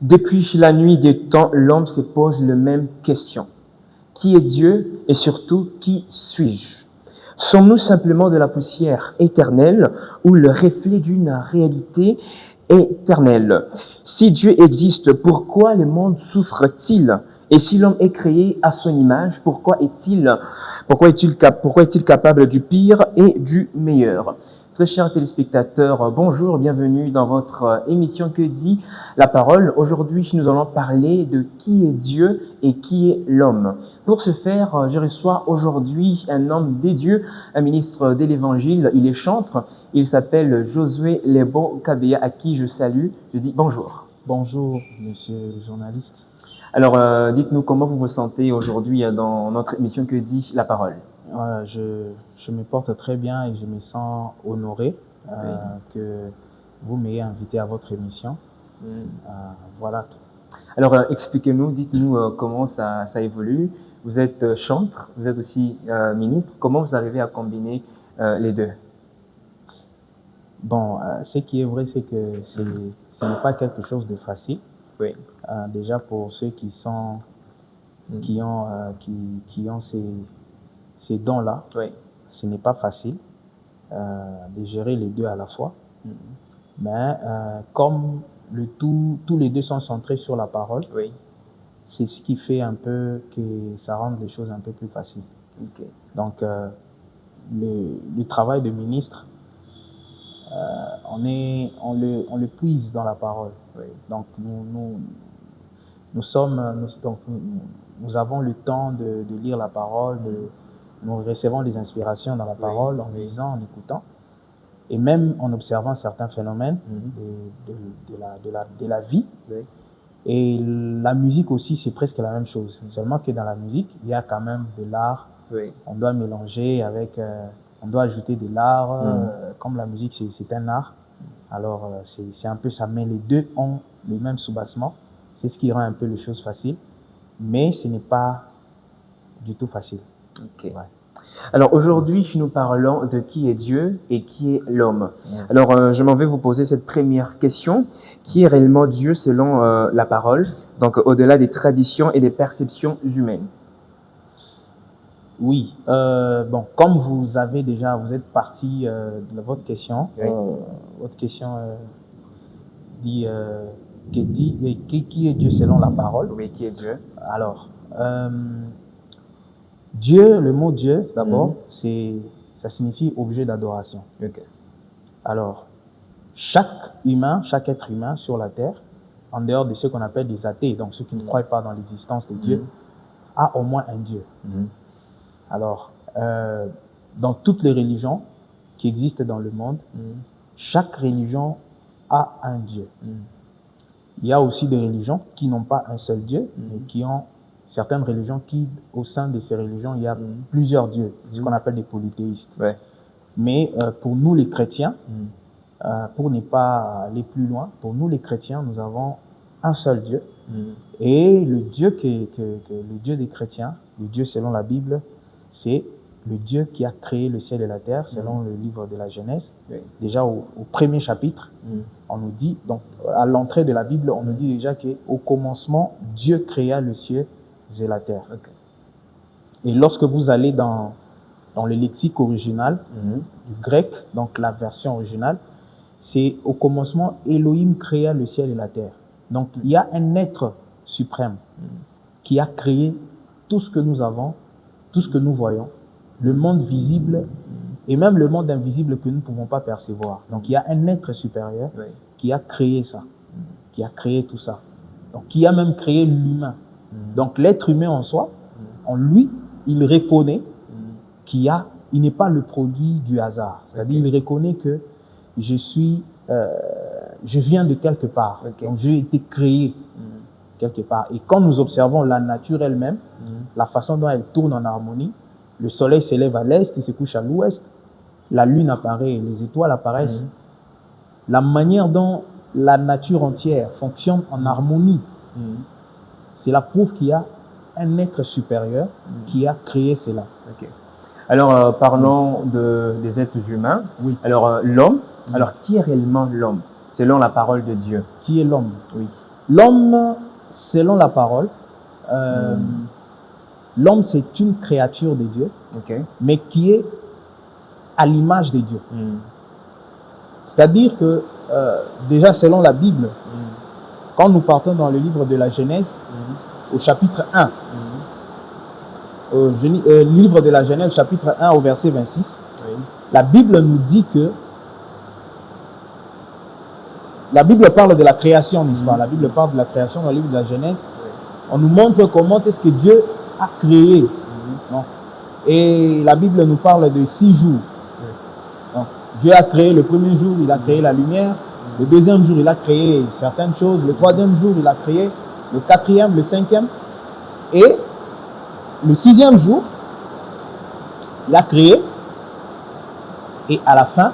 Depuis la nuit des temps, l'homme se pose les mêmes questions. Qui est Dieu et surtout qui suis-je? Sommes-nous simplement de la poussière éternelle ou le reflet d'une réalité éternelle? Si Dieu existe, pourquoi le monde souffre-t-il? Et si l'homme est créé à son image, pourquoi est-il capable du pire et du meilleur? Très chers téléspectateurs, bonjour, bienvenue dans votre émission Que dit la parole. Aujourd'hui, nous allons parler de qui est Dieu et qui est l'homme. Pour ce faire, je reçois aujourd'hui un homme des dieux, un ministre de l'Évangile. Il est chantre. Il s'appelle Josué Lebo Kabea, à qui je salue. Je dis bonjour. Bonjour, monsieur le journaliste. Alors, dites-nous comment vous vous sentez aujourd'hui dans notre émission Que dit la parole. Je me porte très bien et je me sens honoré que vous m'ayez invité à votre émission. Voilà tout. Alors, expliquez-nous, dites-nous comment ça évolue. Vous êtes chantre, vous êtes aussi ministre. Comment vous arrivez à combiner les deux? Bon, ce qui est vrai, c'est que ce n'est pas quelque chose de facile. Oui. Déjà pour ceux qui ont ces dons-là, Oui. ce n'est pas facile de gérer les deux à la fois. Mais comme tous les deux sont centrés sur la parole, Oui. c'est ce qui fait un peu que ça rende les choses un peu plus faciles. Okay. Donc, le travail de ministre, on le puise dans la parole. Oui. Donc, nous avons le temps de lire la parole, nous recevons des inspirations dans la parole en lisant, en écoutant, et même en observant certains phénomènes de la vie. Oui. Et la musique aussi, c'est presque la même chose. Seulement que dans la musique, il y a quand même de l'art. Oui. On doit mélanger avec, on doit ajouter de l'art. Comme la musique, c'est un art. Alors, c'est un peu ça. Mais les deux ont le même soubassement. C'est ce qui rend un peu les choses faciles. Mais ce n'est pas du tout facile. Ok. Ouais. Alors aujourd'hui, nous parlons de qui est Dieu et qui est l'homme. Ouais. Alors je m'en vais vous poser cette première question. Qui est réellement Dieu selon la parole, donc au-delà des traditions et des perceptions humaines? Oui, bon, comme vous êtes parti de votre question. Oui. Votre question dit qui est Dieu selon la parole? Oui, qui est Dieu? Alors, Dieu, le mot Dieu, d'abord, ça signifie objet d'adoration. Okay. Alors, chaque être humain sur la terre, en dehors de ceux qu'on appelle des athées, donc ceux qui ne croient pas dans l'existence de Dieu, a au moins un Dieu. Alors, dans toutes les religions qui existent dans le monde, chaque religion a un Dieu. Il y a aussi des religions qui n'ont pas un seul Dieu, mais qui ont certaines religions qui, au sein de ces religions, il y a plusieurs dieux, ce qu'on appelle des polythéistes. Ouais. Mais pour nous les chrétiens, pour ne pas aller plus loin, pour nous les chrétiens, nous avons un seul Dieu. Et le Dieu le Dieu des chrétiens, le Dieu selon la Bible, c'est le Dieu qui a créé le ciel et la terre, selon le livre de la Genèse. Oui. Déjà au premier chapitre, on nous dit, donc à l'entrée de la Bible, on nous dit déjà qu'au commencement, Dieu créa le ciel et la terre. Okay. Et lorsque vous allez dans le lexique original du grec, donc la version originale, c'est au commencement, Elohim créa le ciel et la terre. Donc il y a un être suprême qui a créé tout ce que nous avons, tout ce que nous voyons, le monde visible et même le monde invisible que nous ne pouvons pas percevoir. Donc il y a un être supérieur qui a créé ça, qui a créé tout ça. Donc qui a même créé l'humain. Donc l'être humain en soi, en lui, il reconnaît il n'est pas le produit du hasard. C'est-à-dire il reconnaît que je viens de quelque part. Donc j'ai été créé quelque part. Et quand nous observons la nature elle-même, la façon dont elle tourne en harmonie, le soleil s'élève à l'est et se couche à l'ouest, la lune apparaît, les étoiles apparaissent. La manière dont la nature entière fonctionne en harmonie, c'est la preuve qu'il y a un être supérieur qui a créé cela. Okay. Alors, parlons des êtres humains. Oui. Alors, l'homme, alors qui est réellement l'homme, selon la parole de Dieu? Qui est l'homme? Oui. L'homme, selon la parole, l'homme c'est une créature de Dieu, mais qui est à l'image de Dieu. C'est-à-dire que, déjà selon la Bible, quand nous partons dans le livre de la Genèse, au chapitre 1, le livre de la Genèse, chapitre 1, au verset 26, la Bible nous dit que la Bible parle de la création, n'est-ce pas? La Bible parle de la création dans le livre de la Genèse. On nous montre comment est-ce que Dieu a créé. Donc, et la Bible nous parle de 6 jours. Donc, Dieu a créé le premier jour, il a créé la lumière. Le deuxième jour, il a créé certaines choses. Le troisième jour, il a créé le quatrième, le cinquième. Et le sixième jour, il a créé. Et à la fin,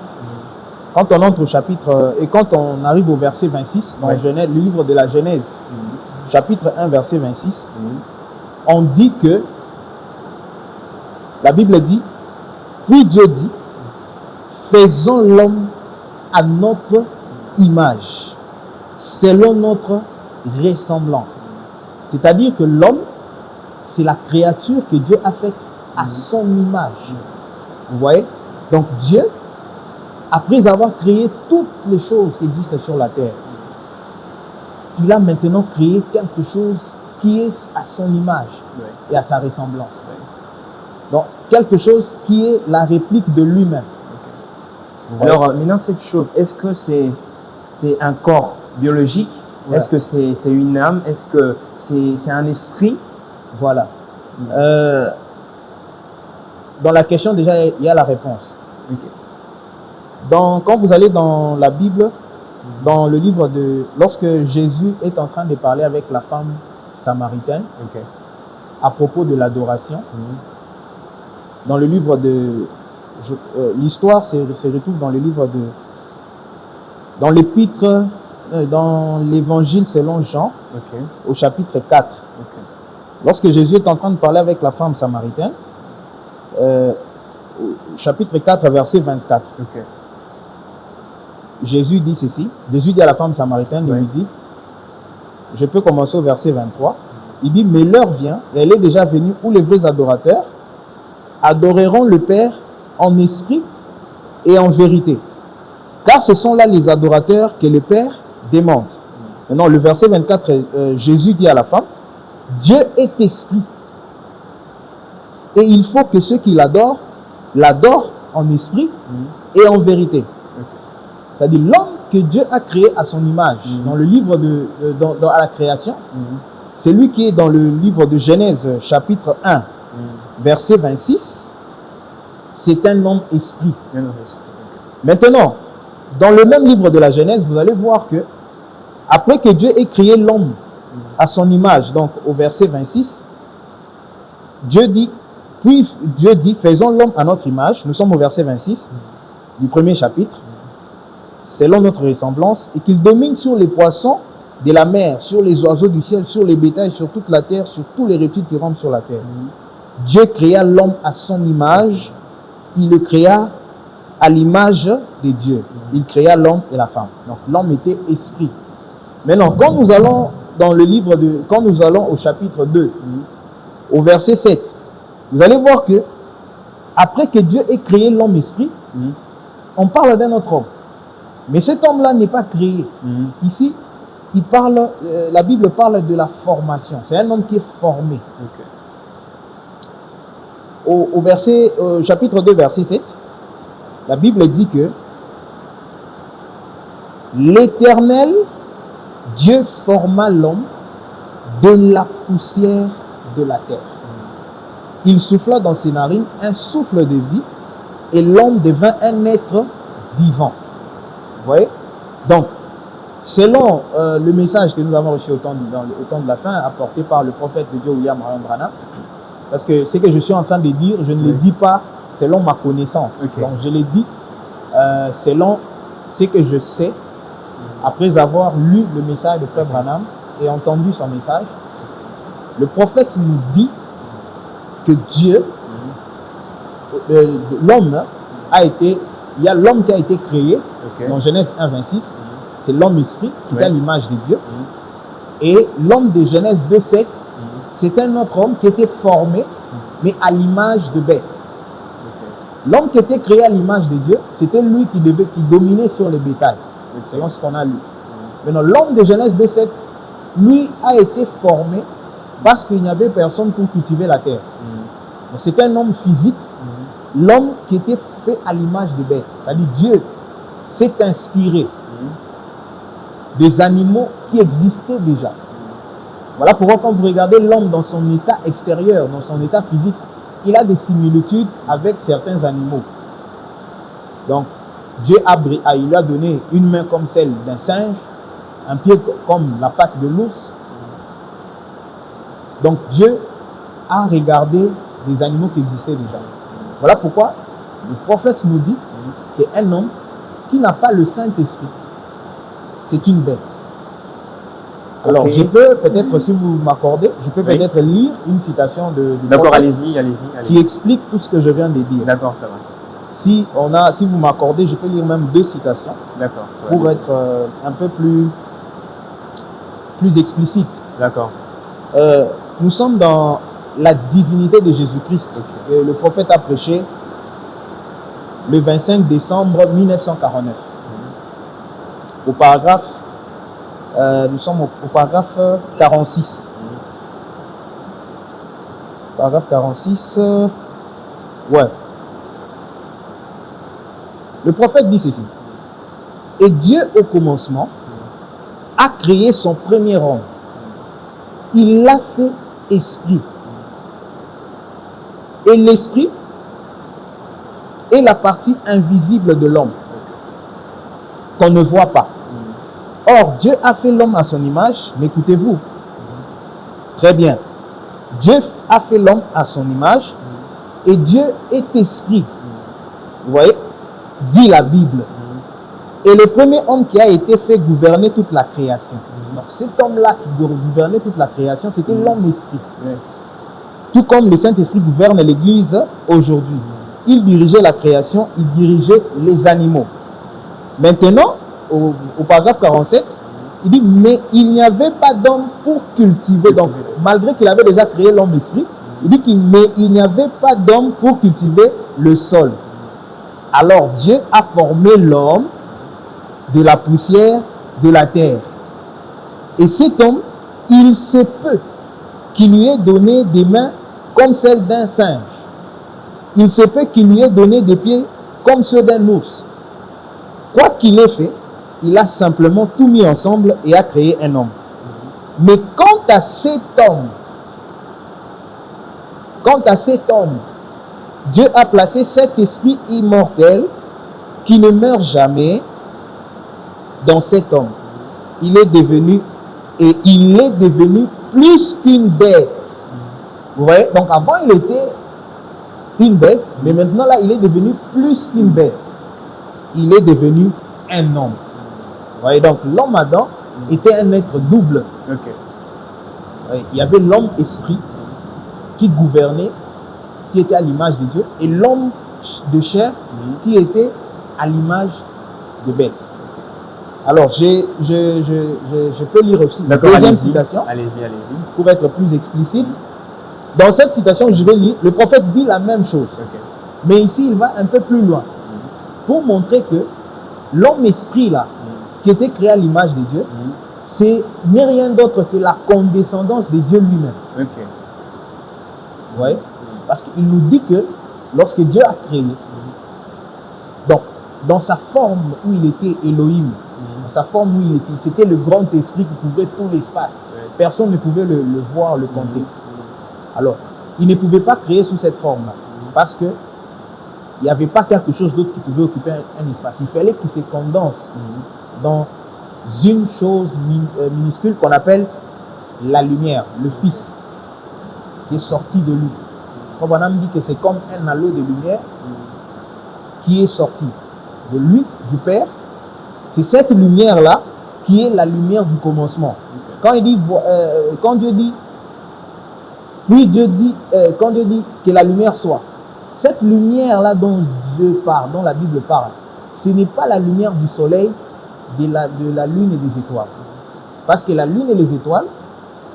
quand on entre au chapitre, et quand on arrive au verset 26, dans Genèse, le livre de la Genèse, chapitre 1, verset 26, on dit que, la Bible dit, puis Dieu dit, faisons l'homme à notre image, selon notre ressemblance. C'est-à-dire que l'homme, c'est la créature que Dieu a faite à son image. Vous voyez? Donc Dieu, après avoir créé toutes les choses qui existent sur la terre, il a maintenant créé quelque chose qui est à son image et à sa ressemblance. Donc, quelque chose qui est la réplique de lui-même. Alors, maintenant, cette chose, est-ce que c'est un corps biologique? Est-ce que c'est une âme? Est-ce que c'est un esprit? Voilà. Dans la question, déjà, il y a la réponse. Quand vous allez dans la Bible, dans le livre de... Lorsque Jésus est en train de parler avec la femme samaritaine à propos de l'adoration, dans le livre de... l'histoire se retrouve dans le livre de... Dans l'épître, dans l'évangile selon Jean, au chapitre 4. Lorsque Jésus est en train de parler avec la femme samaritaine, au chapitre 4, verset 24. Jésus dit ceci. Jésus dit à la femme samaritaine, il lui dit, je peux commencer au verset 23. Il dit, mais l'heure vient, et elle est déjà venue, où les vrais adorateurs adoreront le Père en esprit et en vérité. Car ce sont là les adorateurs que le Père demande. Maintenant, le verset 24, Jésus dit à la femme, Dieu est esprit. Et il faut que ceux qui l'adorent, l'adorent en esprit et en vérité. C'est-à-dire l'homme que Dieu a créé à son image, dans le livre à la création, c'est lui qui est dans le livre de Genèse, chapitre 1, verset 26, c'est un homme esprit. Maintenant, dans le même livre de la Genèse, vous allez voir que, après que Dieu ait créé l'homme à son image, donc au verset 26, Dieu dit, faisons l'homme à notre image, nous sommes au verset 26 du premier chapitre, selon notre ressemblance, et qu'il domine sur les poissons de la mer, sur les oiseaux du ciel, sur les bétails, sur toute la terre, sur tous les reptiles qui rampent sur la terre. Dieu créa l'homme à son image, il le créa à l'image de Dieu. Il créa l'homme et la femme. Donc l'homme était esprit. Maintenant, quand nous allons dans le livre quand nous allons au chapitre 2, au verset 7, vous allez voir que après que Dieu ait créé l'homme esprit, on parle d'un autre homme. Mais cet homme-là n'est pas créé. Ici, la Bible parle de la formation. C'est un homme qui est formé. Au chapitre 2, verset 7, la Bible dit que l'Éternel, Dieu forma l'homme de la poussière de la terre. Il souffla dans ses narines un souffle de vie et l'homme devint un être vivant. Vous voyez? Donc, selon le message que nous avons reçu au temps de la fin, apporté par le prophète de Dieu, William Branham, parce que ce que je suis en train de dire, je ne le dis pas selon ma connaissance. Donc, je le dis selon ce que je sais, après avoir lu le message de Frère Branham et entendu son message. Le prophète nous dit que Dieu, l'homme a été... Il y a l'homme qui a été créé, dans Genèse 1, 26, c'est l'homme esprit qui est à l'image de Dieu. Et l'homme de Genèse 2:7, c'est un autre homme qui était formé, mais à l'image de bête. L'homme qui était créé à l'image de Dieu, c'était lui qui dominait sur les bétails, selon ce qu'on a lu. Maintenant, l'homme de Genèse 2:7, lui a été formé parce qu'il n'y avait personne pour cultiver la terre. C'est un homme physique, l'homme qui était fait à l'image de bête. C'est-à-dire Dieu s'est inspiré des animaux qui existaient déjà. Voilà pourquoi quand vous regardez l'homme dans son état extérieur, dans son état physique, il a des similitudes avec certains animaux. Donc, Dieu il lui a donné une main comme celle d'un singe, un pied comme la patte de l'ours. Donc, Dieu a regardé des animaux qui existaient déjà. Voilà pourquoi le prophète nous dit qu'un homme qui n'a pas le Saint-Esprit, c'est une bête. Alors, je peux peut-être, si vous m'accordez, je peux peut-être lire une citation de D'accord, allez-y. qui explique tout ce que je viens de dire. D'accord, ça va. Si vous m'accordez, je peux lire même 2 citations. D'accord. Pour être un peu plus explicite. D'accord. Nous sommes dans la divinité de Jésus-Christ. Okay. Le prophète a prêché le 25 décembre 1949. Au paragraphe, nous sommes au paragraphe 46. Paragraphe 46. Ouais. Le prophète dit ceci. Et Dieu, au commencement, a créé son premier homme. Il l'a fait esprit. Et l'esprit est la partie invisible de l'homme, qu'on ne voit pas. Or, Dieu a fait l'homme à son image, mais écoutez-vous. Très bien. Dieu a fait l'homme à son image, et Dieu est esprit. Vous voyez? Dit la Bible. Et le premier homme qui a été fait gouverner toute la création. Donc cet homme-là qui gouvernait toute la création, c'était l'homme esprit. Tout comme le Saint-Esprit gouverne l'Église aujourd'hui. Il dirigeait la création, il dirigeait les animaux. Maintenant, au paragraphe 47, il dit, mais il n'y avait pas d'homme pour cultiver. Donc, malgré qu'il avait déjà créé l'homme esprit, il dit mais il n'y avait pas d'homme pour cultiver le sol. Alors Dieu a formé l'homme de la poussière de la terre. Et cet homme, il se peut qu'il lui ait donné des mains comme celles d'un singe. Il se peut qu'il lui ait donné des pieds comme ceux d'un ours. Quoi qu'il ait fait, il a simplement tout mis ensemble et a créé un homme. Mais quant à cet homme, Dieu a placé cet esprit immortel qui ne meurt jamais dans cet homme. Il est devenu plus qu'une bête. Vous voyez? Donc avant il était une bête, mais maintenant là il est devenu plus qu'une bête. Il est devenu un homme. Vous voyez? Donc l'homme Adam était un être double. Okay. Il y avait l'homme esprit qui gouvernait, qui était à l'image de Dieu, et l'homme de chair qui était à l'image de bête. Alors, je peux lire aussi la deuxième citation. Allez-y. Pour être plus explicite. Dans cette citation, je vais lire, le prophète dit la même chose. Okay. Mais ici, il va un peu plus loin. Pour montrer que l'homme esprit, là, qui était créé à l'image de Dieu, c'est n'est rien d'autre que la condescendance de Dieu lui-même. Okay. Vous voyez? Parce qu'il nous dit que lorsque Dieu a créé, donc, dans sa forme où il était Elohim, dans sa forme où il était, c'était le grand esprit qui couvrait tout l'espace. Personne ne pouvait le voir, le compter. Alors, il ne pouvait pas créer sous cette forme-là, parce que il n'y avait pas quelque chose d'autre qui pouvait occuper un espace. Il fallait qu'il se condense dans une chose minuscule qu'on appelle la lumière, le Fils, qui est sorti de lui. Comme dit que c'est comme un halo de lumière qui est sorti de lui, du Père. C'est cette lumière-là qui est la lumière du commencement. Quand Dieu dit que la lumière soit, cette lumière-là dont Dieu parle, dont la Bible parle, ce n'est pas la lumière du soleil, de la lune et des étoiles. Parce que la lune et les étoiles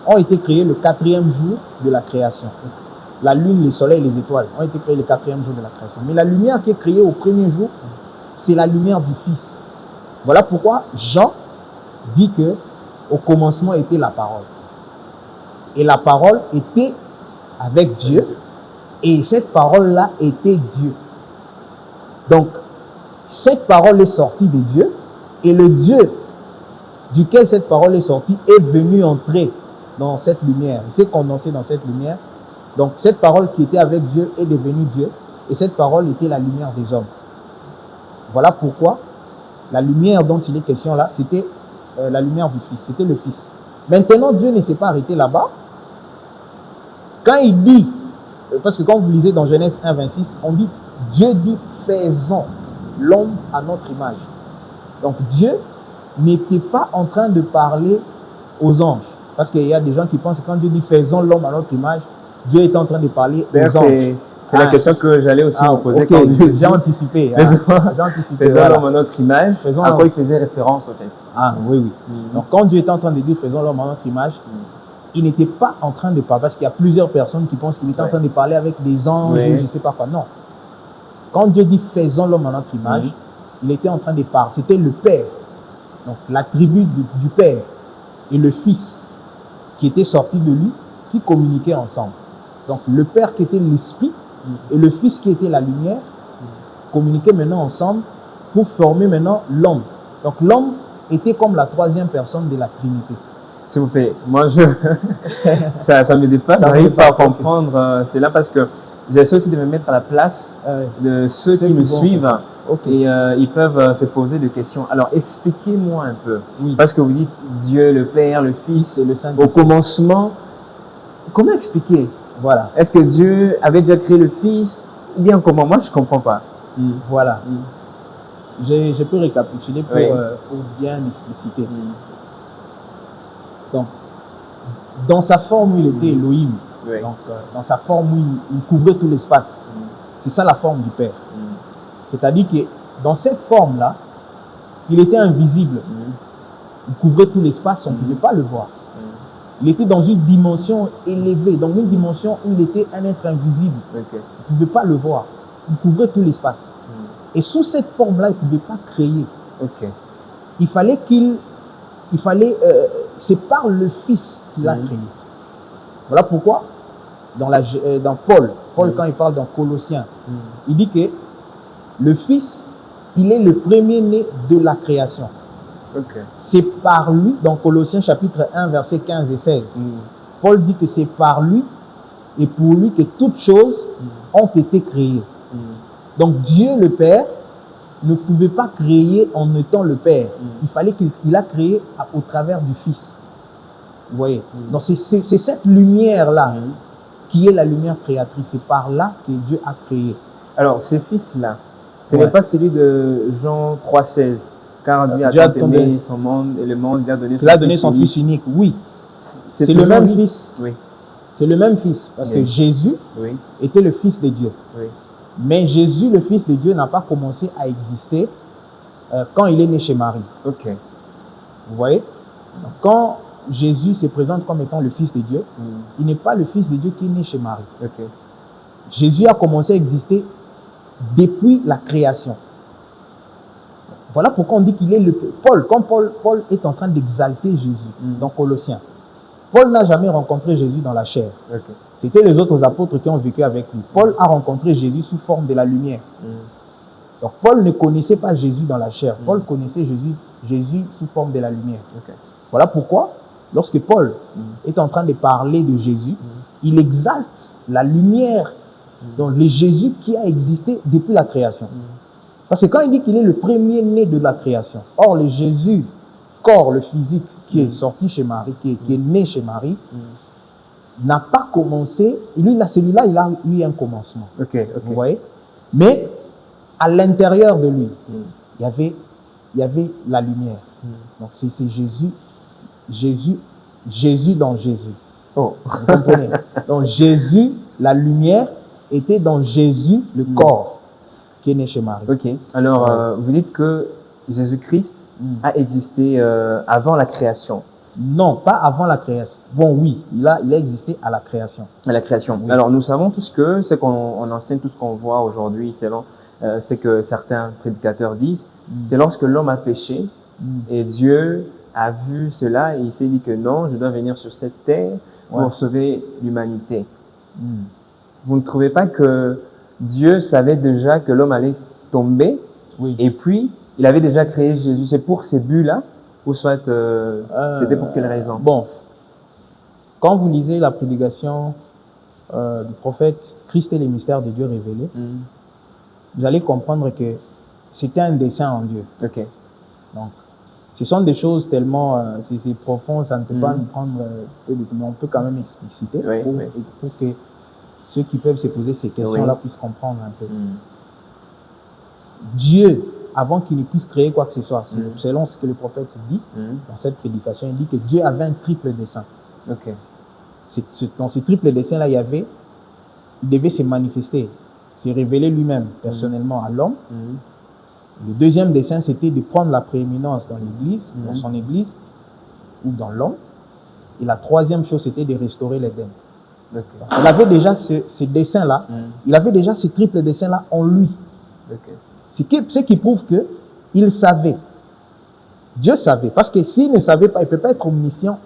ont été créés le 4e jour de la création. La lune, le soleil et les étoiles ont été créés le 4e jour de la création. Mais la lumière qui est créée au premier jour, c'est la lumière du Fils. Voilà pourquoi Jean dit que au commencement était la parole. Et la parole était avec Dieu. Et cette parole-là était Dieu. Donc, cette parole est sortie de Dieu. Et le Dieu duquel cette parole est sortie est venu entrer dans cette lumière. Il s'est condensé dans cette lumière. Donc, cette parole qui était avec Dieu est devenue Dieu. Et cette parole était la lumière des hommes. Voilà pourquoi la lumière dont il est question là, c'était la lumière du Fils. C'était le Fils. Maintenant, Dieu ne s'est pas arrêté là-bas. Quand il dit, parce que quand vous lisez dans Genèse 1, 26, on dit, Dieu dit, faisons l'homme à notre image. Donc, Dieu n'était pas en train de parler aux anges. Parce qu'il y a des gens qui pensent que quand Dieu dit, faisons l'homme à notre image, Dieu est en train de parler aux anges. C'est la question que j'allais aussi vous poser. Okay. Quand Dieu j'ai anticipé. J'ai anticipé. Faisons l'homme à notre image. À quoi il faisait référence au texte. Oui. Donc, quand Dieu était en train de dire, faisons l'homme à notre image, il n'était pas en train de parler, parce qu'il y a plusieurs personnes qui pensent qu'il était en train de parler avec des anges, ou je ne sais pas quoi. Non. Quand Dieu dit faisons l'homme à notre image, il était en train de parler. C'était le Père, donc la tribu du Père et le Fils qui était sorti de lui, qui communiquaient ensemble. Donc le Père qui était l'Esprit et le Fils qui était la lumière communiquaient maintenant ensemble pour former maintenant l'homme. Donc l'homme était comme la 3e personne de la Trinité. S'il vous plaît, moi ça me dépasse, j'arrive pas à comprendre cela parce que j'essaie aussi de me mettre à la place de ceux qui me suivent et ils peuvent se poser des questions. Alors expliquez-moi un peu, parce que vous dites Dieu, le Père, le Fils et le Saint-Esprit. Au commencement, comment expliquer? Voilà. Est-ce que Dieu avait déjà créé le Fils ou bien comment? Moi je ne comprends pas. Voilà. Je peux récapituler pour bien expliciter. Donc, dans sa forme où il était Elohim, donc dans sa forme où il couvrait tout l'espace, c'est ça la forme du Père. C'est-à-dire que dans cette forme-là, il était invisible. Il couvrait tout l'espace, on ne pouvait pas le voir. Il était dans une dimension élevée, dans une dimension où il était un être invisible. On ne pouvait pas le voir. Il couvrait tout l'espace. Et sous cette forme-là, il ne pouvait pas créer. C'est par le Fils qu'il a créé. Voilà pourquoi, dans Paul, quand il parle dans Colossiens, il dit que le Fils, il est le premier-né de la création. C'est par lui, dans Colossiens chapitre 1, versets 15 et 16, Paul dit que c'est par lui et pour lui que toutes choses ont été créées. Donc Dieu le Père ne pouvait pas créer en étant le Père. Il fallait qu'il a créé au travers du Fils. Vous voyez? Donc c'est cette lumière-là qui est la lumière créatrice. C'est par là que Dieu a créé. Alors, ce Fils-là, ce n'est pas celui de Jean 3,16. Car Dieu a tant aimé son monde et le monde lui a donné son Fils unique. Oui, c'est le même Fils. C'est le même Fils. Parce que Jésus était le Fils de Dieu. Mais Jésus, le Fils de Dieu, n'a pas commencé à exister quand il est né chez Marie. Vous voyez? Donc, quand Jésus se présente comme étant le Fils de Dieu, il n'est pas le Fils de Dieu qui est né chez Marie. Jésus a commencé à exister depuis la création. Voilà pourquoi on dit qu'il est le Paul. Quand Paul est en train d'exalter Jésus dans Colossiens, Paul n'a jamais rencontré Jésus dans la chair. C'était les autres apôtres qui ont vécu avec lui. Paul a rencontré Jésus sous forme de la lumière. Donc Paul ne connaissait pas Jésus dans la chair. Paul connaissait Jésus sous forme de la lumière. Voilà pourquoi, lorsque Paul est en train de parler de Jésus, il exalte la lumière, donc le Jésus qui a existé depuis la création. Parce que quand il dit qu'il est le premier-né de la création, or le Jésus, corps, le physique, qui est sorti chez Marie, qui est né chez Marie, n'a pas commencé, celui-là, il a eu un commencement. Vous voyez? Mais à l'intérieur de lui, il y avait la lumière. Donc c'est Jésus dans Jésus. Vous comprenez? Donc Jésus, la lumière, était dans Jésus, le corps, qui est né chez Marie. Alors, vous dites que Jésus-Christ a existé avant la création. Non, pas avant la création. Bon, oui, il a existé à la création. À la création. Oui. Alors, nous savons tous que ce qu'on enseigne, tout ce qu'on voit aujourd'hui, c'est que certains prédicateurs disent, c'est lorsque l'homme a péché et Dieu a vu cela et il s'est dit que non, je dois venir sur cette terre pour sauver l'humanité. Vous ne trouvez pas que Dieu savait déjà que l'homme allait tomber et puis il avait déjà créé Jésus? C'est pour ces buts-là ou soit c'était pour quelle raison? Bon, quand vous lisez la prédication du prophète Christ et les mystères de Dieu révélés, vous allez comprendre que c'était un dessein en Dieu. Ok. Donc, ce sont des choses tellement c'est profond, ça ne peut pas nous prendre peu de temps, mais on peut quand même expliciter pour que ceux qui peuvent se poser ces questions-là puissent comprendre un peu. Dieu, avant qu'il ne puisse créer quoi que ce soit, selon ce que le prophète dit dans cette prédication, il dit que Dieu avait un triple dessein. Ok. Dans ce triple dessein-là, il devait se manifester, se révéler lui-même personnellement à l'homme. Le deuxième dessein, c'était de prendre la prééminence dans l'Église, dans son Église, ou dans l'homme. Et la troisième chose, c'était de restaurer l'Éden. Okay. Il avait déjà ce dessein-là, il avait déjà ce triple dessein-là en lui. Okay. Ce qui prouve qu'il savait. Dieu savait. Parce que s'il ne savait pas, il ne peut pas être omniscient.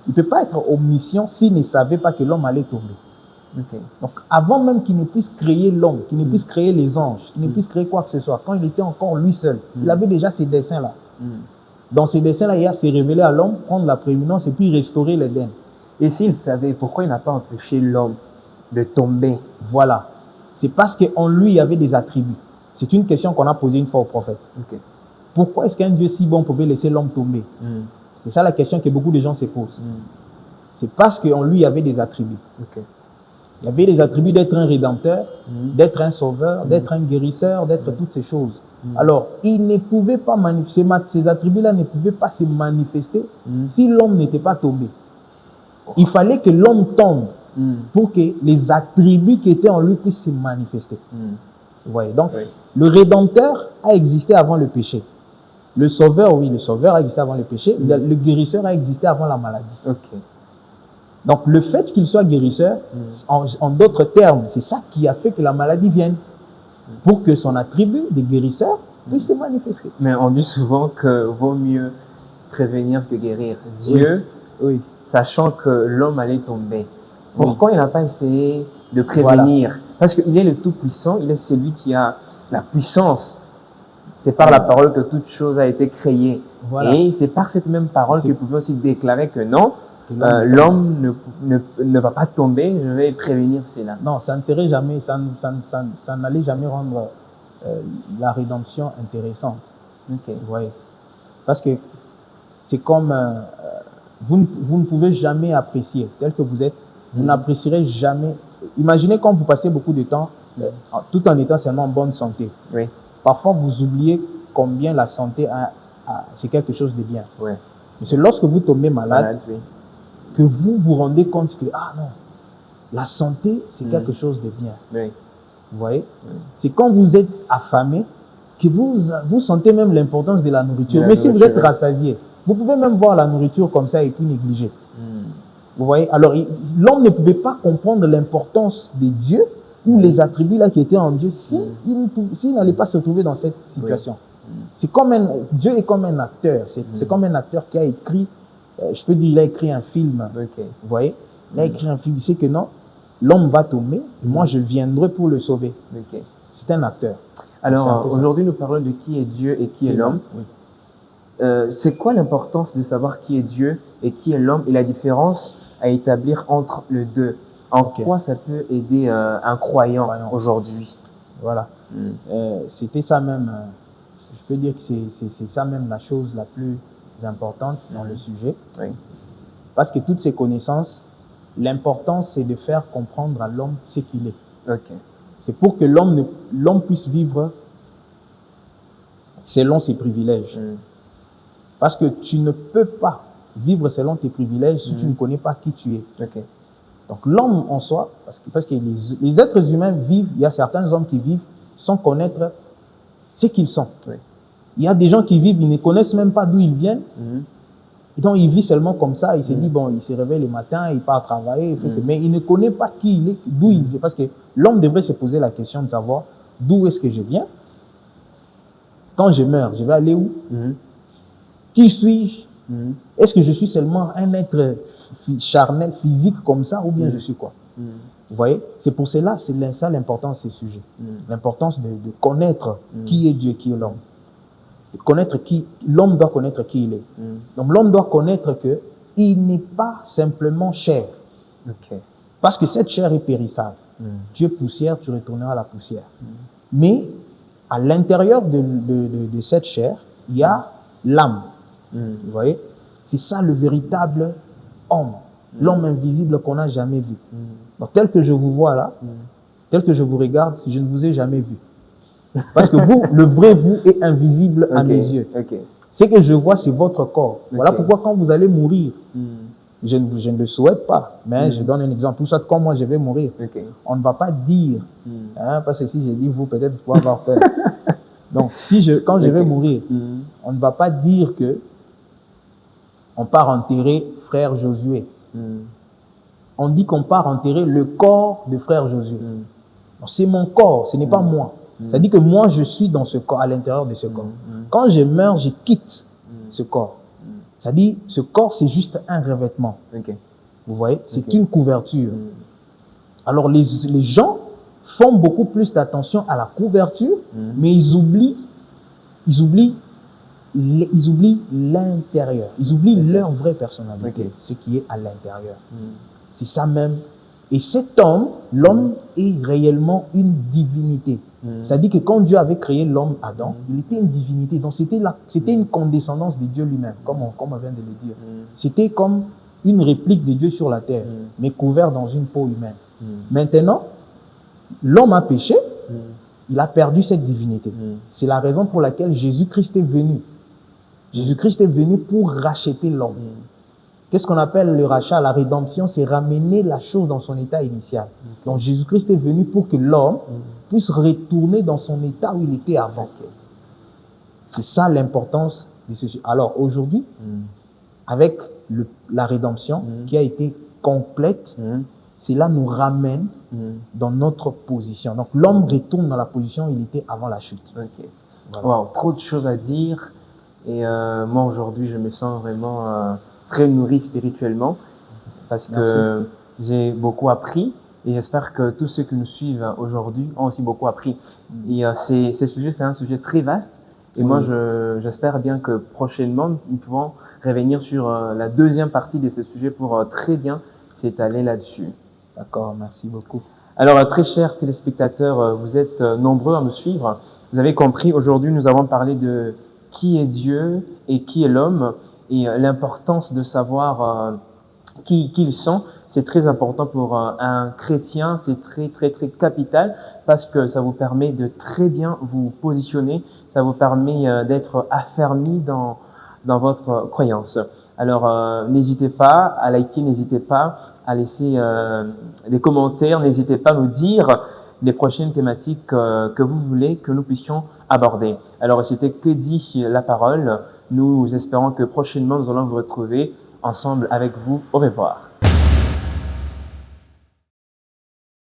Il ne peut pas être omniscient s'il ne savait pas que l'homme allait tomber. Okay. Donc, avant même qu'il ne puisse créer l'homme, qu'il ne puisse créer les anges, qu'il ne puisse créer quoi que ce soit, quand il était encore lui seul, il avait déjà ces dessins-là. Dans ces dessins-là, il s'est révélé à l'homme, prendre la prééminence et puis restaurer l'Éden. Et s'il savait, pourquoi il n'a pas empêché l'homme de tomber? Voilà. C'est parce qu'en lui, il y avait des attributs. C'est une question qu'on a posée une fois au prophète. Okay. Pourquoi est-ce qu'un Dieu si bon pouvait laisser l'homme tomber? C'est ça la question que beaucoup de gens se posent. C'est parce qu'en lui, il y avait des attributs. Okay. Il y avait les attributs d'être un rédempteur, d'être un sauveur, d'être un guérisseur, d'être toutes ces choses. Alors, il ne pouvait pas ces attributs-là ne pouvaient pas se manifester si l'homme n'était pas tombé. Il fallait que l'homme tombe pour que les attributs qui étaient en lui puissent se manifester. Vous voyez, donc, le rédempteur a existé avant le péché. Le sauveur, oui, le sauveur a existé avant le péché. Le guérisseur a existé avant la maladie. Okay. Donc, le fait qu'il soit guérisseur, en d'autres termes, c'est ça qui a fait que la maladie vienne, pour que son attribut de guérisseur puisse se manifester. Mais on dit souvent que vaut mieux prévenir que guérir. Dieu, sachant que l'homme allait tomber, pourquoi il n'a pas essayé de prévenir? Parce qu'il est le Tout-Puissant, il est celui qui a la puissance. C'est par la parole que toute chose a été créée. Et c'est par cette même parole qu'il pouvait aussi déclarer que non, l'homme ne va pas tomber, je vais prévenir cela. Non, ça ne serait jamais, ça n'allait jamais rendre la rédemption intéressante. Okay. Vous voyez? Parce que c'est comme, vous ne pouvez jamais apprécier, tel que vous êtes, vous n'apprécierez jamais. Imaginez quand vous passez beaucoup de temps, tout en étant seulement en bonne santé. Oui. Parfois, vous oubliez combien la santé c'est quelque chose de bien. Oui. Mais c'est lorsque vous tombez malade, que vous vous rendez compte que, ah non, la santé, c'est quelque chose de bien. Oui. Vous voyez? C'est quand vous êtes affamé que vous sentez même l'importance de la nourriture. Mais si vous êtes rassasié, vous pouvez même voir la nourriture comme ça et puis négliger. Vous voyez? Alors, l'homme ne pouvait pas comprendre l'importance de Dieu ou les attributs là qui étaient en Dieu s'il n'allait pas se trouver dans cette situation. C'est comme Dieu est comme un acteur. C'est comme un acteur qui a écrit, je peux dire, il a écrit un film. Vous voyez? Il a écrit un film. Il sait que non, l'homme va tomber et moi je viendrai pour le sauver. C'est un acteur. Alors, aujourd'hui, nous parlons de qui est Dieu et qui est l'homme. C'est quoi l'importance de savoir qui est Dieu et qui est l'homme et la différence à établir entre les deux? En quoi ça peut aider un croyant aujourd'hui? Voilà. C'était ça même, je peux dire que c'est ça même la chose la plus importante dans le sujet. Parce que toutes ces connaissances, l'important c'est de faire comprendre à l'homme ce qu'il est. C'est pour que l'homme puisse vivre selon ses privilèges. Parce que tu ne peux pas vivre selon tes privilèges si tu ne connais pas qui tu es. Donc l'homme en soi, parce que les êtres humains vivent, il y a certains hommes qui vivent sans connaître ce qu'ils sont. Il y a des gens qui vivent, ils ne connaissent même pas d'où ils viennent. Et donc, il vit seulement comme ça. Il s'est dit, bon, il se réveille le matin, il part travailler, mais il ne connaît pas qui il est, d'où il vient. Parce que l'homme devrait se poser la question de savoir d'où est-ce que je viens. Quand je meurs, je vais aller où? Qui suis-je? Est-ce que je suis seulement un être charnel, physique comme ça, ou bien je suis quoi? Vous voyez? C'est pour cela, c'est ça l'importance de ce sujet. L'importance de connaître qui est Dieu, qui est l'homme. Connaître qui l'homme doit connaître qui il est. Donc l'homme doit connaître que il n'est pas simplement chair. Parce que cette chair est périssable. Tu es poussière, tu retourneras à la poussière. Mais à l'intérieur de cette chair, il y a l'âme. Vous voyez? C'est ça le véritable homme. L'homme invisible qu'on n'a jamais vu. Donc tel que je vous vois là, tel que je vous regarde, je ne vous ai jamais vu. Parce que vous, le vrai vous est invisible à mes yeux. Ce que je vois, c'est votre corps. Voilà pourquoi quand vous allez mourir, je ne le souhaite pas, mais je donne un exemple. Pour ça, quand moi je vais mourir, on ne va pas dire, hein, parce que si je dis vous, peut-être vous pouvez avoir peur. Donc, quand je vais mourir, on ne va pas dire que on part enterrer frère Josué. On dit qu'on part enterrer le corps de frère Josué. C'est mon corps, ce n'est pas moi. C'est-à-dire que moi, je suis dans ce corps, à l'intérieur de ce corps. Quand je meurs, je quitte ce corps. C'est-à-dire, ce corps, c'est juste un revêtement. Vous voyez? C'est une couverture. Alors, les gens font beaucoup plus d'attention à la couverture, mais ils oublient l'intérieur. Ils oublient leur vraie personnalité, ce qui est à l'intérieur. C'est ça même. Et cet homme, l'homme est réellement une divinité. C'est-à-dire que quand Dieu avait créé l'homme, Adam, il était une divinité. Donc c'était une condescendance de Dieu lui-même, comme on vient de le dire. C'était comme une réplique de Dieu sur la terre, mais couvert dans une peau humaine. Maintenant, l'homme a péché, il a perdu cette divinité. C'est la raison pour laquelle Jésus-Christ est venu. Jésus-Christ est venu pour racheter l'homme. Qu'est-ce qu'on appelle le rachat? La rédemption, c'est ramener la chose dans son état initial. Donc Jésus-Christ est venu pour que l'homme puisse retourner dans son état où il était avant. C'est ça l'importance de ce sujet. Alors aujourd'hui, avec la rédemption qui a été complète, cela nous ramène dans notre position. Donc l'homme retourne dans la position où il était avant la chute. Voilà. Wow, trop de choses à dire. Et moi aujourd'hui, je me sens vraiment très nourri spirituellement parce que j'ai beaucoup appris et j'espère que tous ceux qui nous suivent aujourd'hui ont aussi beaucoup appris. Et ce sujet, c'est un sujet très vaste et moi, j'espère bien que prochainement, nous pouvons revenir sur la deuxième partie de ce sujet pour très bien s'étaler là-dessus. D'accord, merci beaucoup. Alors, très chers téléspectateurs, vous êtes nombreux à nous suivre. Vous avez compris, aujourd'hui, nous avons parlé de qui est Dieu et qui est l'homme. Et l'importance de savoir qui ils sont, c'est très important pour un chrétien, c'est très capital parce que ça vous permet de très bien vous positionner, ça vous permet d'être affermi dans votre croyance. Alors n'hésitez pas à liker, n'hésitez pas à laisser des commentaires, n'hésitez pas à nous dire les prochaines thématiques que vous voulez que nous puissions aborder. Alors c'était Que dit la parole? Nous espérons que prochainement, nous allons vous retrouver ensemble avec vous. Au revoir.